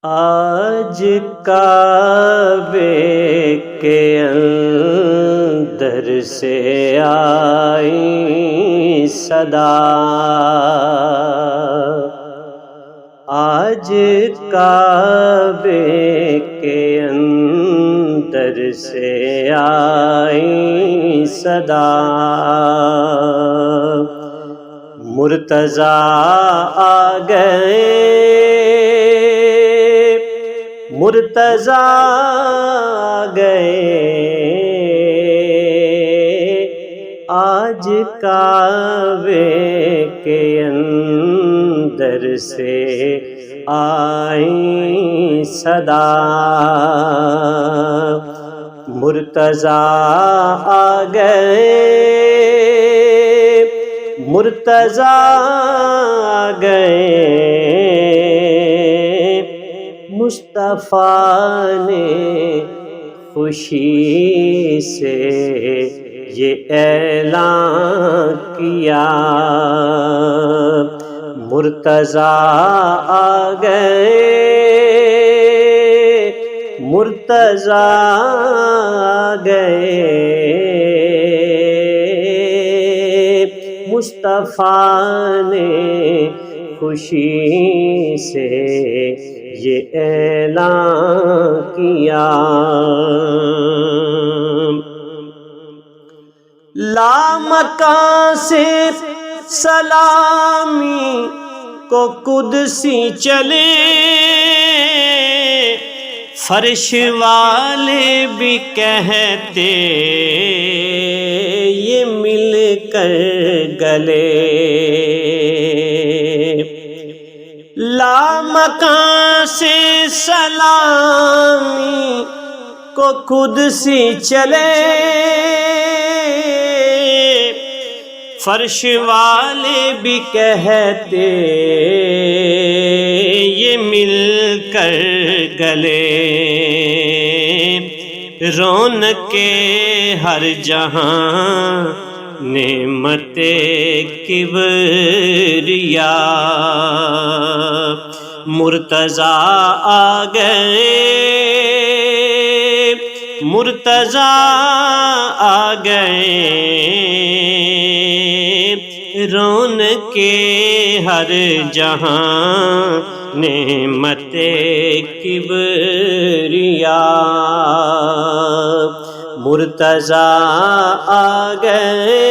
آج کعبے کے اندر سے آئی صدا، آج کعبے کے اندر سے آئی صدا، مرتضیٰ آ گئے، مرتضیٰ آ گئے، آج کعبے کے اندر سے آئی صدا، مرتضیٰ آ گئے، مرتضیٰ آ گئے، مصطفیٰ نے خوشی سے یہ اعلان کیا، مرتضیٰ آ گئے، مرتضیٰ آ گئے، مصطفیٰ نے خوشی سے یہ اعلان کیا، لامکاں سے سلامی کو قدسی چلے، فرش والے بھی کہتے یہ مل کر گلے، لامکاں سے سلامی کو قدسی چلے، فرش والے بھی کہتے یہ مل کر گلے، رونق ہر جہاں نعمت کبریا، مرتضیٰ آ گئے، مرتضیٰ آ گئے، رونق ہر جہاں نعمت کبریا، مرتضیٰ آ گئے،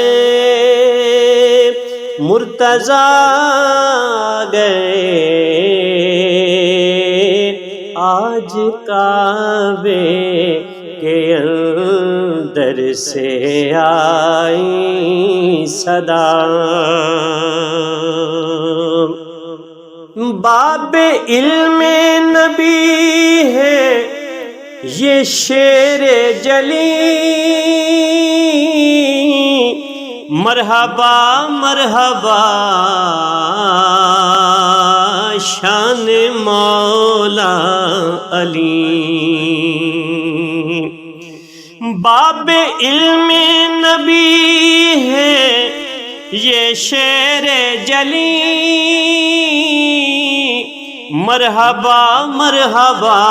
مرتضیٰ آ گئے، آج کعبے کے اندر سے آئی صدا، باب علم نبی ہے یہ شیر جلی، مرحبا مرحبا شان مولا علی، باب علم نبی ہے یہ شیر جلی، مرحبا مرحبا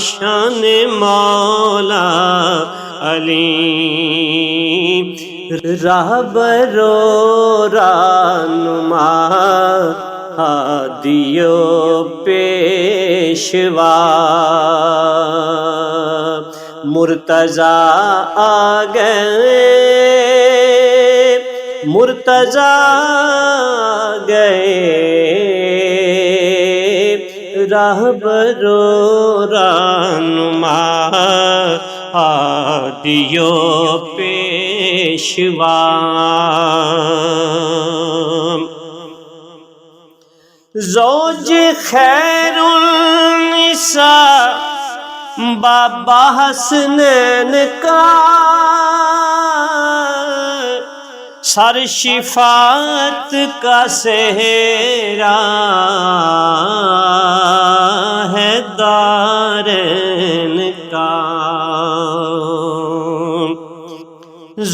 شان مولا علی، راہبرو رہنما ہادیو پیشوا، مرتضیٰ آ گئے، مرتضیٰ آ گئے، راہبرو رہنما ہادیو پیشوا، زوج خیر النساء بابا حسنین کا، سر شفاعت کا سہرا ہے دارین کا،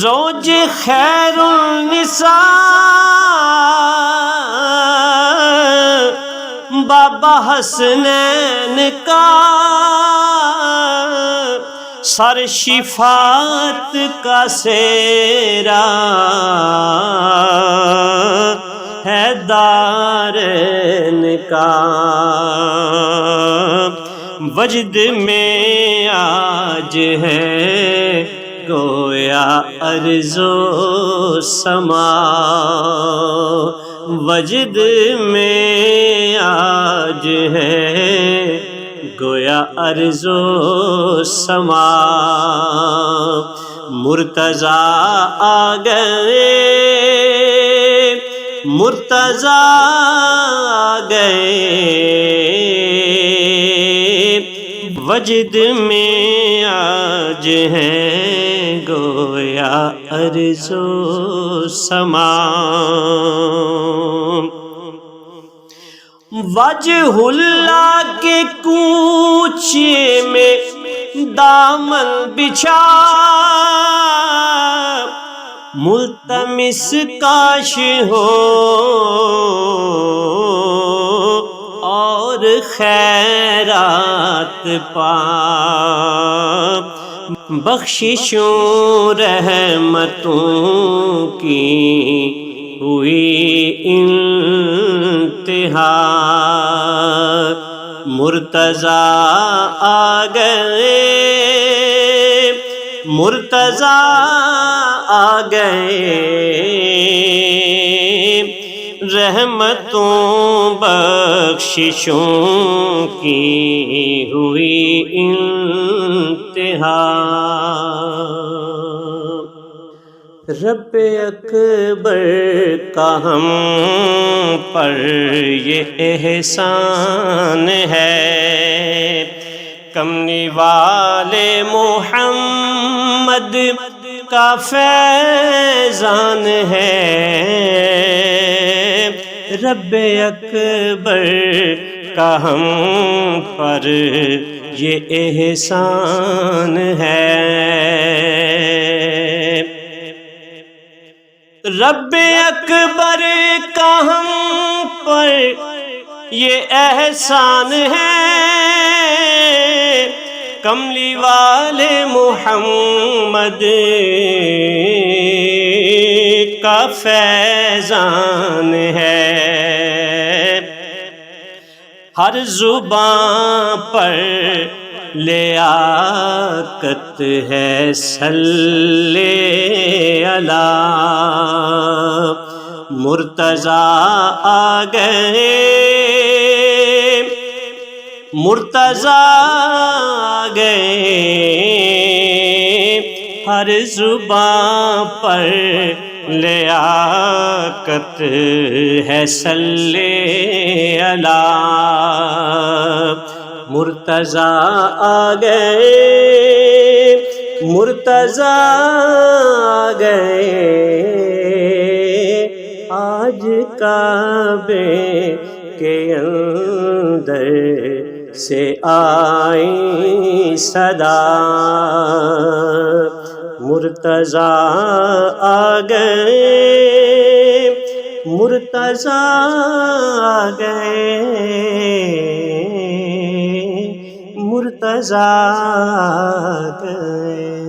زوج خیر النساء بابا حسنین کا سر شفاعت کا سیرا ہے دارین کا، وجد میں آج ہے گویا ارض و سما، وجد میں آج ہے گویا ارض و سما، مرتضیٰ آ گئے، مرتضیٰ آ گئے، وجد میں آج ہے گویا ارض و سما، وجہ اللہ کے کوچے میں دامن بچھا، ملتمس کاش ہو اور خیرات پا، بخششوں رحمتوں کی ہوئی انتہا، مرتضیٰ آ گئے، مرتضیٰ آ گئے، رحمتوں بخششوں کی ہوئی انتہا، رب اکبر کا ہم پر یہ احسان ہے، کملی والے محمد کا فیضان ہے، رب اکبر کا ہم پر یہ احسان ہے، رب اکبر کا ہم پر یہ احسان ہے، کملی والے محمد کا فیضان ہے، ہر زبان پر لیاقت ہے صلی اللہ، مرتضیٰ آ گئے، مرتضیٰ آ گئے، ہر زبان پر لیاقت ہے صلی اللہ، مرتضیٰ آ گئے، مرتضیٰ آ گئے، آج کعبے کے اندر سے آئی صدا، مرتضیٰ آ گئے، مرتضیٰ آ گئے، مرتضیٰ آ گئے۔